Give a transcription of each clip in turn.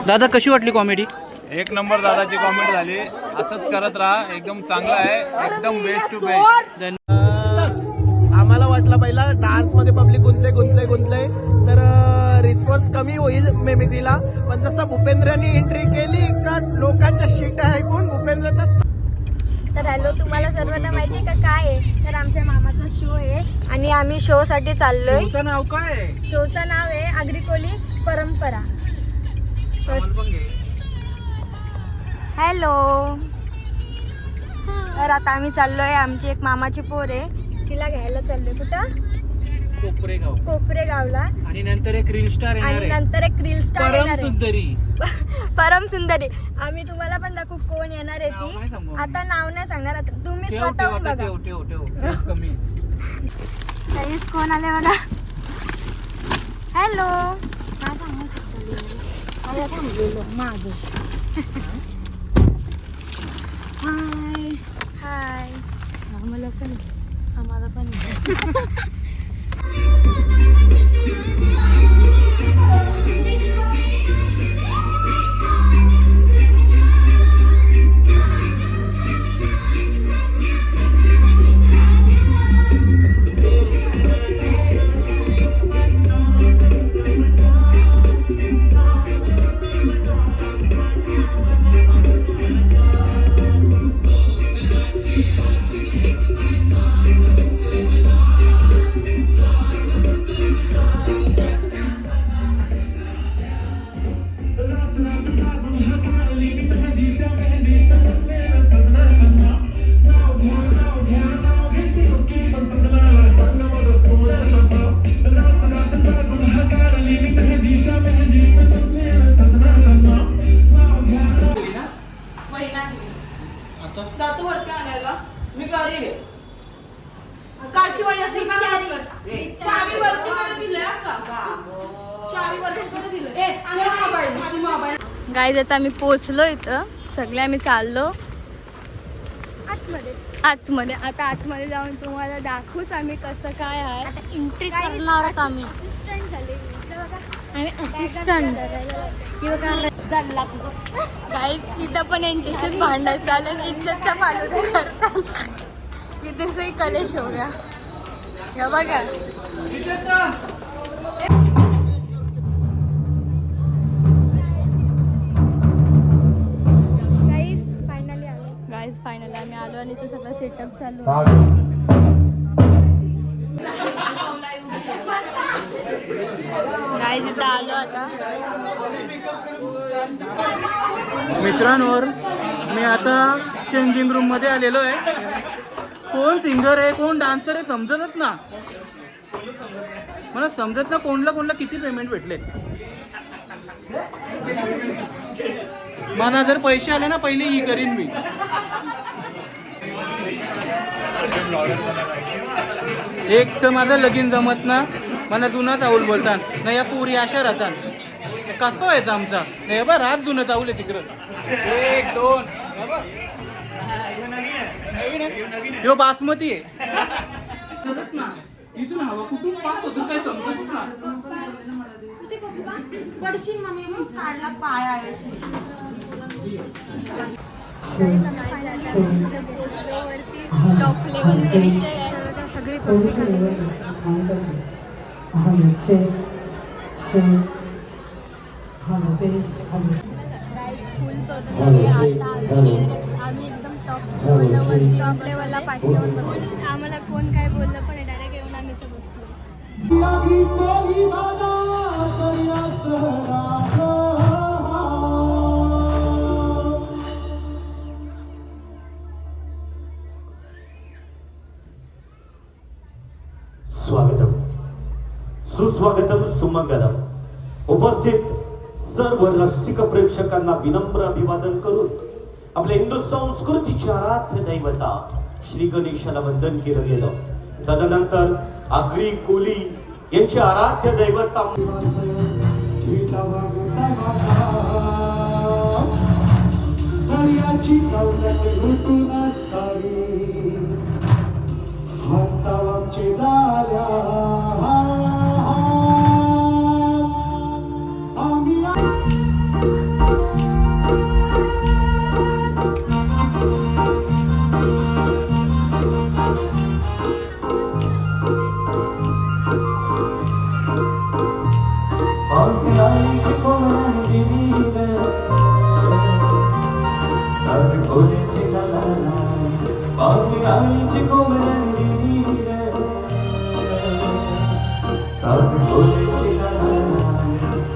दादा कशी वाटली कॉमेडी? एक नंबर दादाची कॉमेंट झाली. असंच करत राहा. एकदम चांगलं आहे. एकदम बेस्ट टू बेस्ट. आम्हाला वाटलं पहिला डान्स मध्ये पब्लिक गुंतले तर रिस्पॉन्स कमी होईल मेमिक्रीला, पण जसं भूपेंद्रनी एंट्री केली का लोकांच्या शीट ऐकून भूपेंद्रचा. तर हॅलो, तुम्हाला सर्वांना माहिती आहे का काय आहे? तर आमच्या मामाचा शो आहे आणि आम्ही शो साठी चाललोय. शोचं नाव काय? शोचं नाव आहे आगरी परंपरा. हॅलो, तर आता आम्ही चाललोय. आमची एक मामाची पोर आहे, तिला घ्यायला चाललोय. कुठं? कोपरेगावला. आणि नंतर एक रील स्टार येणार आणि आहे. नंतर एक रील स्टार परम सुंदरी. परम सुंदरी. आम्ही तुम्हाला पण दाखवू कोण येणार आहे ती. आता नाव नाही सांगणार, आता तुम्ही स्वतःहून बघा. काहीच कोण आले बघा. हॅलो, हाय हाय. आम्हाला पण गाईज. आता आम्ही पोहोचलो इथं. सगळे आम्ही चाललो आतमध्ये. आता आतमध्ये जाऊन तुम्हाला दाखवूच आम्ही कसं काय आहे. आता एंट्री करणार आहोत आम्ही. असिस्टंट झाले आम्ही. Assistant guys. इथं पण यांच्याशीच भांडायचं चालेल. इज्जतचा फालुदा करतात. इथे कलेश हो गया. या बघा. फायनली आम्ही आलो आणि तो सगळं सेटअप चालू. गाईज इथं आलो आता. मित्रांवर मी आता चेंजिंग रूम मध्ये आलेलो आहे. कोण सिंगर आहे कोण डान्सर आहे समजतच ना. मला समजत ना कोणला किती पेमेंट भेटले. मला जर पैसे आले ना पहिले ही करीन मी. एक तर माझं लगीन जमत ना. मला जुना चावल बोलतात ना. या पुरी अशा राहतात. कसं व्हायचं आमचा नाही बा. रात जुनं चावल आहे तिकडं. 1 2 नवीन आहे. बासमती आहे. इथून हवा कुठून पास होतो काय समजत ना. काढला पाय आहे. टॉप लेवलचा विषय आहे. सगळे फुल पब्लिक आहे. आता आम्ही एकदम टॉप लेवलला पाठवून फुल. आम्हाला कोण काय बोललं पण डायरेक्ट येऊन आम्ही इथं बसलो. स्वागतम सुस्वागतम सुमंगलम. उपस्थित सर्व रसिक प्रेक्षकांना विनम्र अभिवादन करून आपल्या हिंदू संस्कृतीची आराध्य दैवता श्री गणेशाला वंदन केलं गेलं. तदनंतर आगरी कोली यांची आराध्य दैवता आम्ही आईची कोमराने दिली रे सारी खोल्याची लाला बाकी आईची कोमराने दिली रे सारी खोल्याची लाला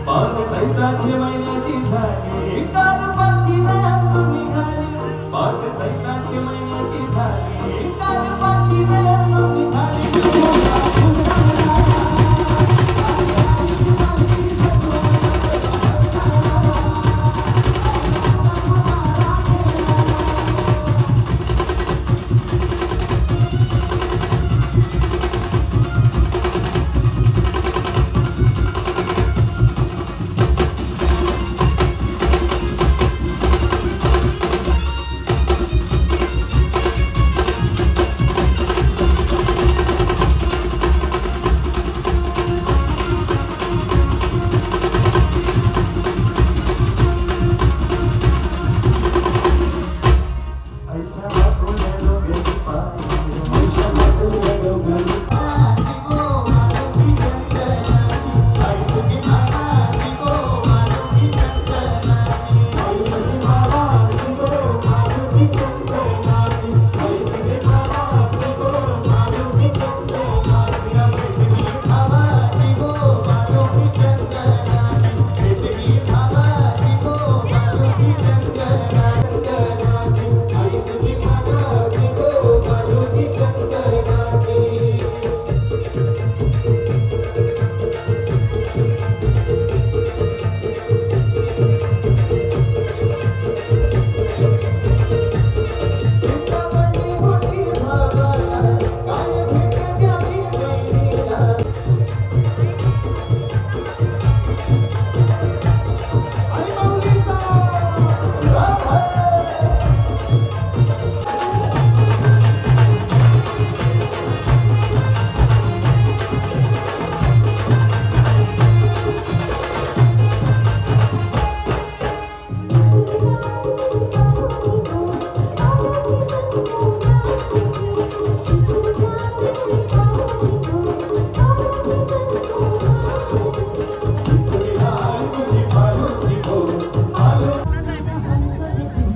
बाकी चैत्राची महिन्याची झाली काल बाकी नाही अजून निघाली बाकी चैत्राची महिन्याची झाली काल बाकी नाही अजून निघाली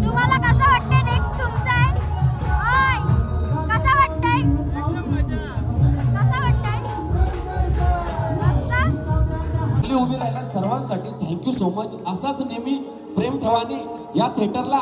तुम्हाला कसं वाटतंय नेक्स्ट तुमचं आहे ओय कसं वाटतंय मस्त उभी राहिला सर्वांसाठी थँक्यू सो मच. असाच नेहमी प्रेम ठेवाने या थिएटरला.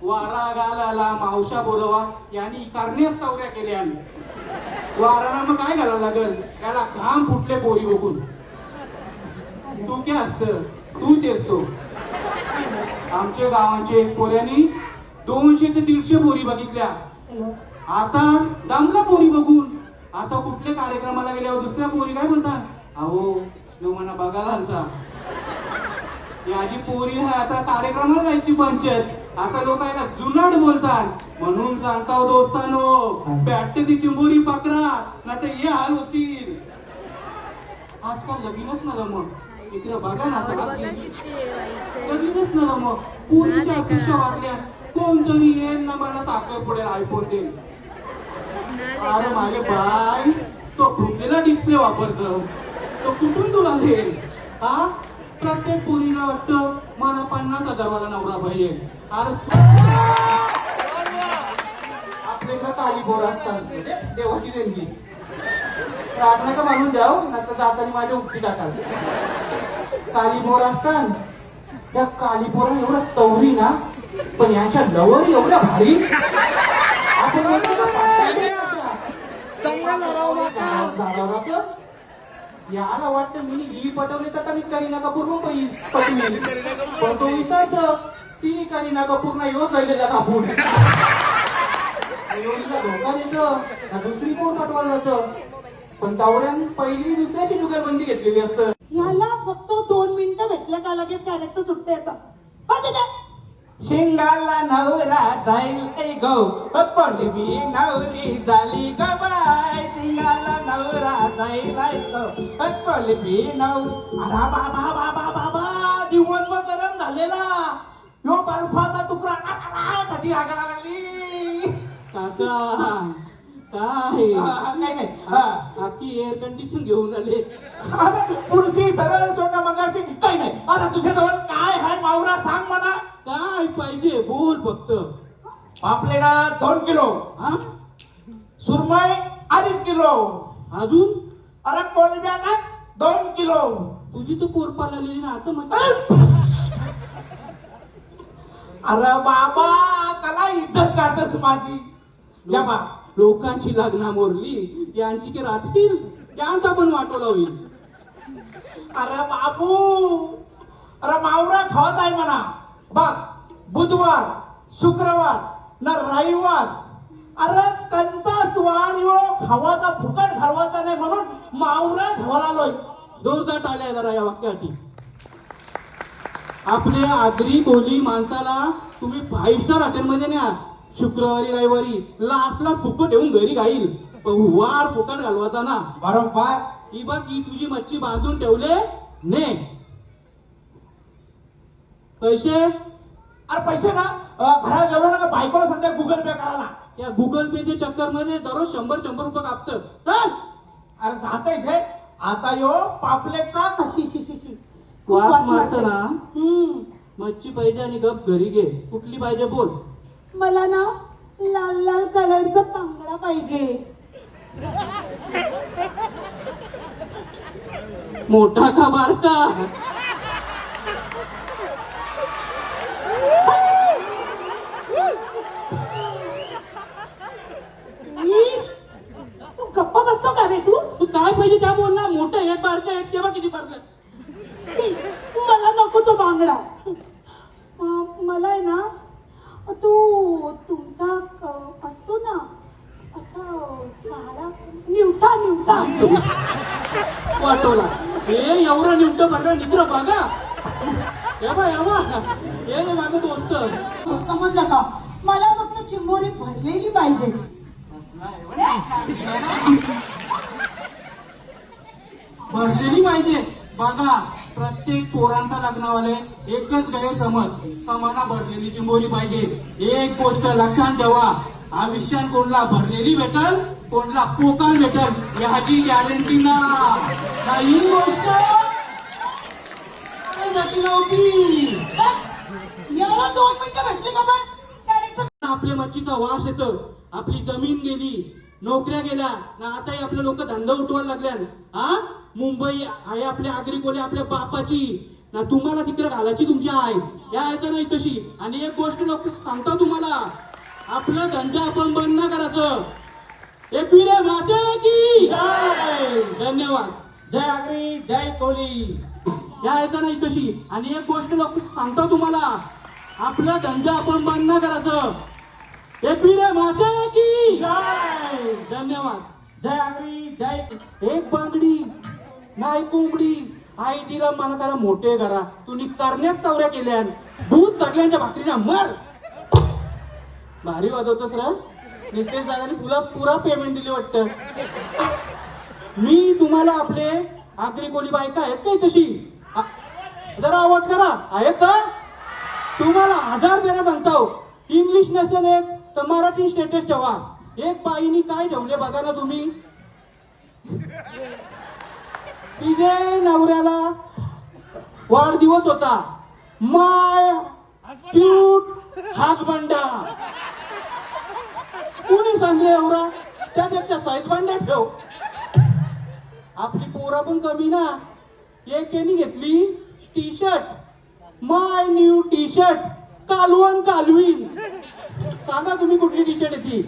वारा घालाला मावशा बोलवा यांनी कारण्यास चौऱ्या केल्या. वाराला मग काय घालायला लागल याला घाम फुटले पोरी बघून. तू काय असत तूच असतो. आमच्या गावांचे पोऱ्यांनी 200 ते 150 पोरी बघितल्या. आता दमला पोरी बघून. आता कुठल्या कार्यक्रमाला गेल्यावर दुसऱ्या पोरी काय बोलतात, अहो लोकांना बघायला आलता. याची पोरी आहे आता कार्यक्रमाला जायची पंचायत. आता लोक याला जुनाट बोलतात. म्हणून सांगताव दोस्तानो, बॅटची चिंबोरी पकरा ना तर हे हाल होतील. आजकाल लगीनच ना मग इकडे बघा ना लगीनच ना मग पोरीच्या अपेक्षा वागल्या. कोणतरी येईल ना मला साखर पुढे आयफोन दे. अरे माझे बाय तो फुटलेला डिस्प्ले वापरतो तो कुठून तुला देईल. हा प्रत्येक पोरीला वाटतं मला 50,000 वाला नवरा पाहिजे. अरे आपल्याकडे काली बोर असतात देवाची देणगी. प्रार्थना का मानून द्याव नंतर जाताना माझ्या उपटी टाकाल. काली बोर असतात त्या कालीपुरा एवढा तवरी ना, पण यांच्या लवर एवढ्या भारी. आपण म्हणतो ना, पाठवले अशा. झाडावर तर याला वाटतं मी ही पटवले तर मी करीना कपूर पण पटवी, पण तो विचारतं ती करीना कपूर ना येऊ जायला कापूर एवढीला धोका देतं का दुसरी कोण पटवायला जातं. पण तावड्यान पहिली दुसऱ्याची जुगलबंदी घेतलेली असतं. याला फक्त 2 मिनिटं भेटल्या का लगेच कॅरेक्टर सुटते याचा. शिंगाला नवरा जाईल गो पलवी नवरी झाली ग बाय. शिंगाला नवरा जाईल पलवी नवरी. अरे बाबा बाबा बाबा दिवसभर गरम झालेला यो बर्फाचा तुकडा कधी आगायला लागली. काका काय काय नाही बाकी एअर कंडिशन घेऊन आले. अरे पुरुषी सरळ छोटा मगाशी काही नाही. अरे तुझ्याजवळ काय आहे मावरा सांग मला. काय पाहिजे बोल फक्त. पापलेडा 2 किलो. हा सुरमई 2.5 किलो. अजून अरे कोलब्या ना 2 किलो. तुझी तर पोरपाला आलेली ना आता मग. अरे बाबा कला इज्जत काढतस माझी. या बा लोकांची लग्न मोरली यांची की राहतील यांचा पण वाटोला होईल. अरे बाबू अरे मावरा खात आहे म्हणा. बघ बुधवार शुक्रवार ना रविवार. अरे कंचा स्वार यो खावाचा फुकट घालवाचा नाही म्हणून मावरा खावाला आलोय. जोरदार आले जरा या वाक्यासाठी. आपले आदरी बोली माणसाला तुम्ही 5 स्टार हॉटेलमध्ये न्या. शुक्रवारी रविवारी लास्टला सुकं ठेवून घरी घाईल. पण वार फुकट घालवायचा ना. बरोबर. ही बघ ही तुझी मच्छी बांधून ठेवले ने पैसे. अरे पैसे ना घरात गेलो ना का बायकोला सध्या गुगल पे करायला. या गुगल पेच्या चक्कर मध्ये दररोज 100 रुपये कापतं. चल अरे जाताय आता यो पापलेटचा वास मारत ना. मच्छी पाहिजे आणि गप घरी घे. कुठली पाहिजे बोल. मला ना लाल लाल कलरचा बांगडा पाहिजे. मोठा का बारका. तू गप्पा बसतो का रे तू. तू काय पाहिजे त्या बोल ना. मोठं एक बारका एक तेव्हा किती बारका. मला नको तो बांगडा. मला आहे ना तू तुमचा असतो ना असं काळा निवटा निवटा. वाटोला हे एवढा निवट भरला निद्र बघा. हे बा हे माझं दोस्त. समजलं का. मला फक्त चिंबोरी भरलेली पाहिजे. भरलेली पाहिजे. बघा प्रत्येक पोरांचा लग्नावाले एकच गैरसमज का मला भरलेली चिंबोरी पाहिजे. एक गोष्ट लक्षात ठेवा. आयुष्यात कोणला भरलेली भेटल कोणला पोकाल भेटल याची गॅरंटी ना. ही गोष्ट जटिल होती. एवढं 2 मिनिटं भेटली का बस कॅरेक्टर. आपल्या मच्छीचा वास येतो. आपली जमीन गेली नोकऱ्या गेल्या ना. आताही आपले लोक धंदा उठवायला लागल्या. हा मुंबई आहे आपल्या आगरी कोली आपल्या बापाची ना. तुम्हाला तिकडे घालायची तुमची आहे यायचं नाही तशी. आणि एक गोष्ट लोक सांगता तुम्हाला आपलं धंदा आपण बंद ना करायचं. एकविरे माते की धन्यवाद. जय आगरी जय कोली. यायचं नाही तशी. आणि एक गोष्ट लोक सांगता तुम्हाला आपलं धंदा आपण बंद ना करायचं. एकविरे माते की धन्यवाद. जय आगरी जय. एक बांगडी नाही कोंबडी आई तिला मला करा मोठे करा. तुम्ही करण्यात चौऱ्या केल्या. दूध सगळ्यांच्या भाकरीला मर. भारी वाजवतोस र. नितेश दादानी तुला पुरा पेमेंट दिली वाटतं. मी तुम्हाला आपले आगरी कोली बायका आहेत काय तशी जरा आवाज करा. आहेत का. तुम्हाला 1000 वेळा सांगतो. इंग्लिश नसेल एक तर मराठी स्टेटस ठेवा. एक बाईनी काय ठेवले बघा ना तुम्ही. तिथे नवऱ्याला वाढदिवस होता. माय क्यूट हात बंडा. कोणी सांगले एवढा. त्यापेक्षा साईज बंडा ठेव. आपली पोरा पण कमी ना. एक यांनी घेतली टी शर्ट माय न्यू टी शर्ट कालवण कालवीन. सांगा तुम्ही कुठली टी शर्ट आहे ती?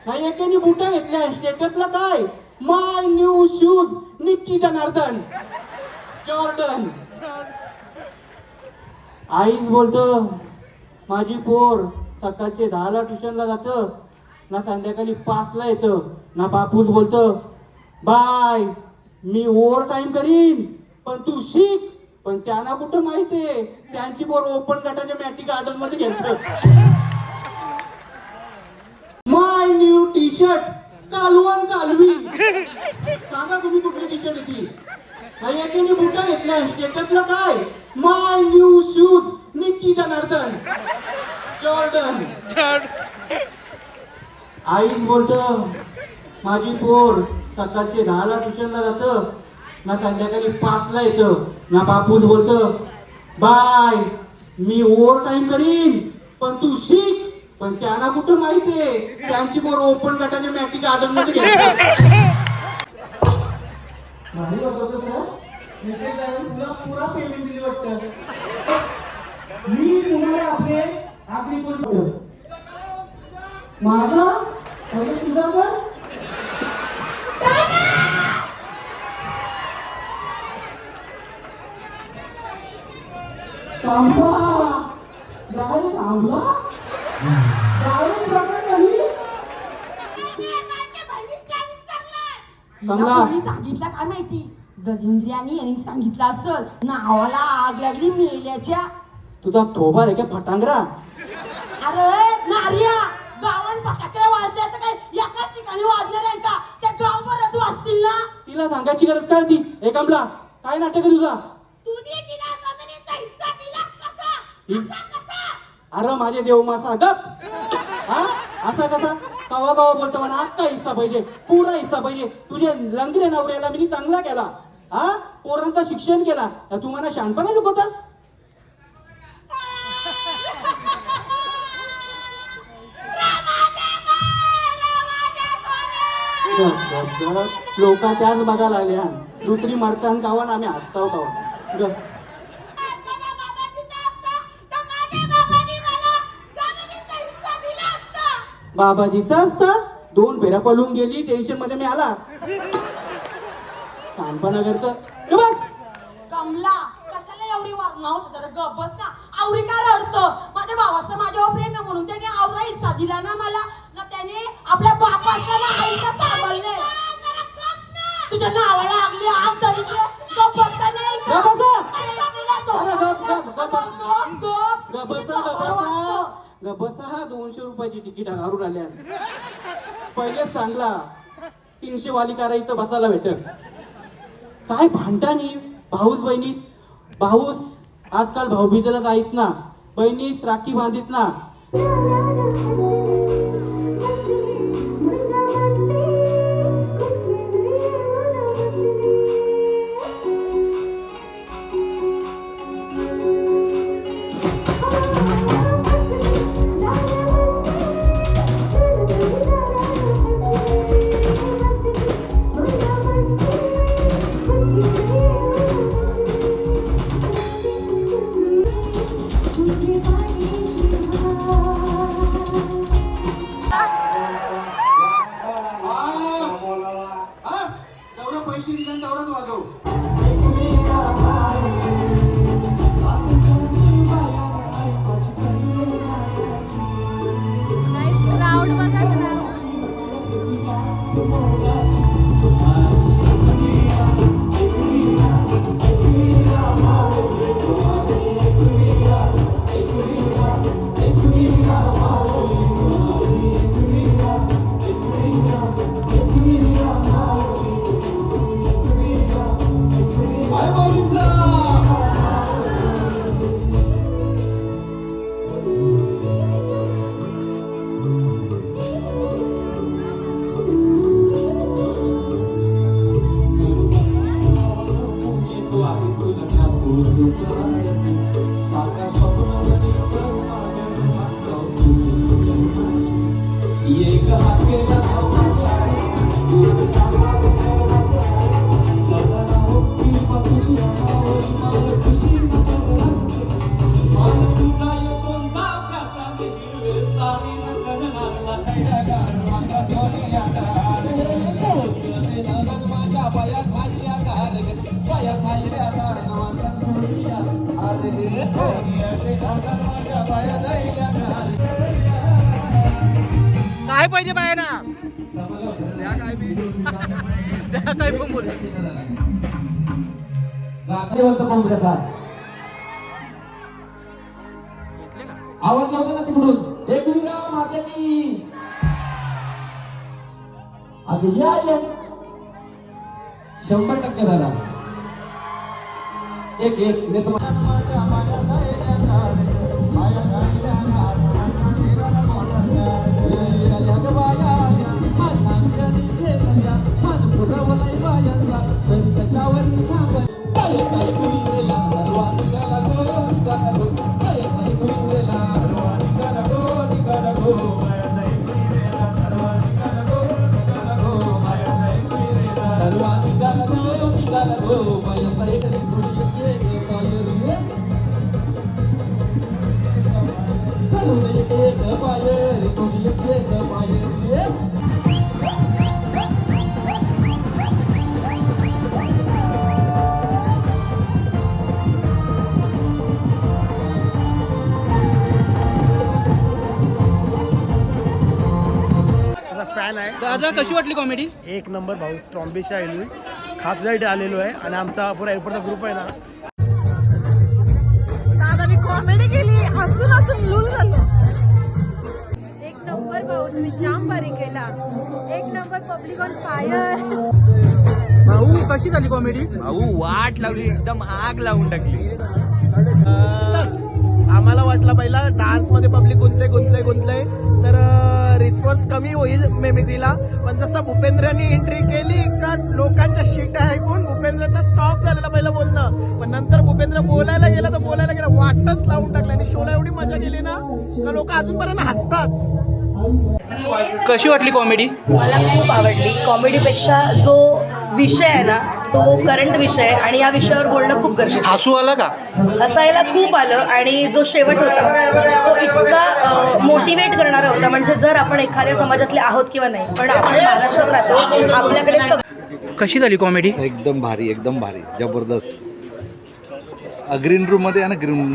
नाही एकाने बुटा घेतल्या स्टेटसला काय my new shoes Nike Janardan Jordan. आईच बोलतं माझी पोर सकाळचे 10ला ट्युशनला जातं ना संध्याकाळी 5ला येतं ना. बापूस बोलतं बाय मी ओव्हर टाइम करीन पण तू शिक. पण त्यांना कुठं माहितीये त्यांची पोर ओपन गटाच्या मॅटी गार्डन मध्ये घेतलं. माय न्यू टी शर्ट कालवण कालवी. सांगा तुम्ही कुठली टी शर्ट आहे ती? नाही एकाने बुटा घेतल्या स्टेटसला काय my new shoes Nike Janardan Jordan. आईच बोलतं माझी पोर सकाळचे 10ला ट्युशनला जातं ना संध्याकाळी 5ला येतं ना. बापूस बोलतं बाय मी ओव्हर टाइम करीन पण तू शिक. पण त्यांना कुठं माहितीये त्यांची पोर ओपन गटाच्या मॅटी गार्डन मध्ये घेतलं. भारी वाटतं तुला इथे जाऊन तुला पुरा पेमेंट दिली वाटतं. मी तुम्हाला आपले आखरी बोलतो माझा म्हणजे तुझा कर थांबा. डायरेक्ट थांबला डायरेक्ट प्रकट झाली. तिला कोणी सांगितलं काय माहिती? दलिंद्रियानी यांनी सांगितलं असल नावाला आग लागली मेल्याच्या. तुझा थोबा रे काय फटांगरा. अरे नारिया गावन फटाके वाजले तर काय एकाच ठिकाणी वाजणार आहे का? त्या गावभरच वाजतील ना. तिला सांगायची गरज काय होती? हे कमला काय नाटक आहे तुझा? तुझी तिला जमिनीचा हिस्सा दिला कसा? अरे माझे देव मासा गप. हा असा कसा कवा कवा बोलतो म्हणा अख्खा हिस्सा पाहिजे पुरा हिस्सा पाहिजे. तुझ्या लंगरे नवऱ्याला मी चांगला केला. हा पोरांचं शिक्षण केला तू मला शहाणपणा शिकवतोस. लोक त्याच बघायला लागल्या. दुसरी मरतान कावण आम्ही हसताव कावण. बाबा जिथं असता 2 फेऱ्या पळून गेली टेन्शन मध्ये मी आला. शहाणपणा करत कमला कशाला एवढी वारणा होत जरा गप बस ना. आवरी का रडतं? माझ्या भावाचं माझ्यावर प्रेम आहे म्हणून त्याने आवरा हिस्सा दिला ना मला. ना त्याने आपल्या बापाचा ना आईचा सांभाळले. तुझ्या नावाला लागली आग दलिद्र गप बसता नाही का? बसा हा 200 रुपयाची तिकीट घालून आल्या. पहिलेच सांगला 300 वाली कार इथं बसायला भेटत. काय भांडतानी भाऊस बहिणीस. भाऊस आजकाल भाऊबीजेला जाईत ना. बहिणीस राखी बांधित ना. पैसे दिले तेवढंच वाजव. क्राऊड बघा क्राऊड. खुशी हिरवे सारी नटन लागला छैया गारवाचा जोडिया गार माझ्या पाया खायल्या गार पाया खायल्या गारवाचा जोडिया अरे माझ्या पाया जायल्या गार काय पाहिजे बायांना द्या काय बी द्या काय पण बोल आवाज लावतो ना तिकडून एक वीरा माते की आता या 100% झाला एक नेतो फॅन आहे दादा. कशी वाटली कॉमेडी? एक नंबर भाऊ स्ट्रॉम्बेशी आलेलो खाससाठी आलेलो आहे आणि आमचा पुरा एअरपोर्टचा ग्रुप आहे ना दादा मी कॉमेडी केली हसून हसून लूल झालो. एक नंबर भाऊ तुम्ही जाम भारी केला. एक नंबर पब्लिक ऑन फायर. भाऊ कशी झाली कॉमेडी? भाऊ वाट लावली एकदम आग लावून टाकली. आम्हाला वाटलं पहिला डान्स मध्ये पब्लिक गुंतलंय तर रिस्पॉन्स कमी होईल मेमिक्रीला, पण जसं भूपेंद्रनी एंट्री केली का लोकांच्या शीट ऐकून भूपेंद्रचा स्टॉप झालेला पहिलं बोलणं, पण नंतर भूपेंद्र बोलायला गेला वाटच लावून टाकलं आणि शोला एवढी मजा गेली ना का लोक अजूनपर्यंत हसतात. कशी वाटली कॉमेडी? मला खूप आवडली. कॉमेडीपेक्षा जो विषय आहे ना तो करंट विषय आहे आणि या विषयावर बोलणं खूप गरजेचं आहे. हसू आलं का? हसायला खूप आलं आणि जो शेवट होता तो इतका मोटिवेट करणारा होता. म्हणजे जर आपण एखाद्या समाजातले आहोत किंवा नाही, पण आपण महाराष्ट्रात राहतो, आपल्याकडे कशी झाली कॉमेडी? एकदम भारी जबरदस्त. ग्रीन रूम मध्ये आहे ना, ग्रीन रूम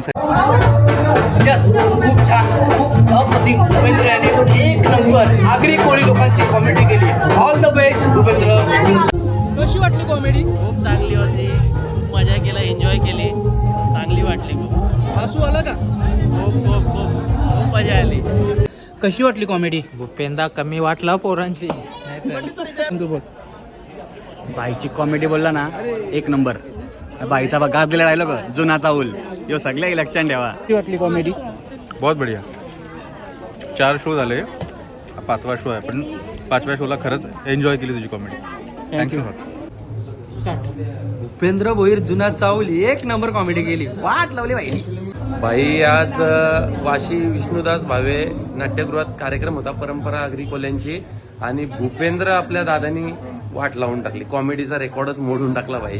खूप छान, खूप अप्रतिम. भूपेंद्र यांनी एक नंबर आगरी कोळी लोकांची कॉमेडी केली. All the best Bhupendra. कशी वाटली कॉमेडी? खूप चांगली होती, खूप मजा केला, एन्जॉय केली, चांगली वाटली. खूप हसू आलं का? खूप खूप खूप खूप मजा आली. कशी वाटली कॉमेडी? भूपेंद्र कमी वाटला पोरांची. तू बोल. बाईची कॉमेडी बोलला ना एक नंबर. बाईचा गात दिला डायलॉग जुनाचा उल यो सगळ्या इलेक्शन ठेवा. कशी वाटली कॉमेडी? बहुत बढिया. 4 शो झाले, 5वा शो आहे, पण 5व्या शोला खरंच एन्जॉय केली तुझी कॉमेडी. थँक्यू. भूपेंद्र भोईर जुना चावल एक नंबर कॉमेडी केली. वाट लावली भाई आज वाशी विष्णुदास भावे नाट्यगृहात कार्यक्रम होता परंपरा आगरी कोल्यांची, आणि भूपेंद्र आपल्या दादानी वाट लावून टाकली. कॉमेडीचा रेकॉर्डच मोडून टाकला भाई.